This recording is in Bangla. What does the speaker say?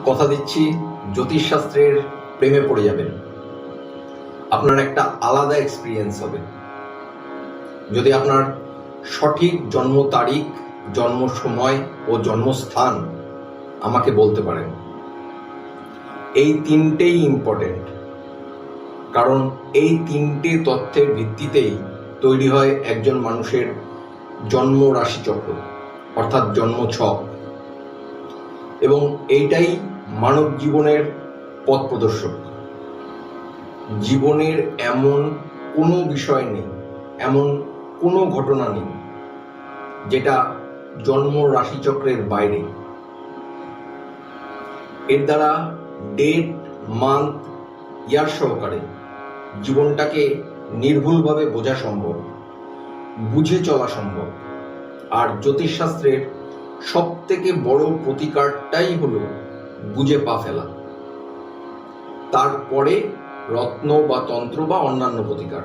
কথা দিচ্ছি, জ্যোতিষশাস্ত্রের প্রেমে পড়ে যাবেন। আপনার একটা আলাদা এক্সপিরিয়েন্স হবে যদি আপনার সঠিক জন্ম তারিখ, জন্ম সময় ও জন্মস্থান আমাকে বলতে পারেন। এই তিনটেই ইম্পর্টেন্ট, কারণ এই তিনটে তথ্যের ভিত্তিতেই তৈরি হয় একজন মানুষের জন্ম রাশিচক্র, অর্থাৎ জন্ম ছক, এবং এইটাই মানব জীবনের পথ প্রদর্শক। জীবনের এমন কোনো বিষয় নেই, এমন কোনো ঘটনা নেই যেটা জন্ম রাশিচক্রের বাইরে। এর দ্বারা ডেট, মান্থ, ইয়ার সহকারে জীবনটাকে নির্ভুলভাবে বোঝা সম্ভব, বুঝে চলা সম্ভব। আর জ্যোতিষশাস্ত্রের সব থেকে বড় প্রতিকারটাই হলো বুঝে পা ফেলা, তারপরে রত্ন বা তন্ত্র বা অন্যান্য প্রতিকার।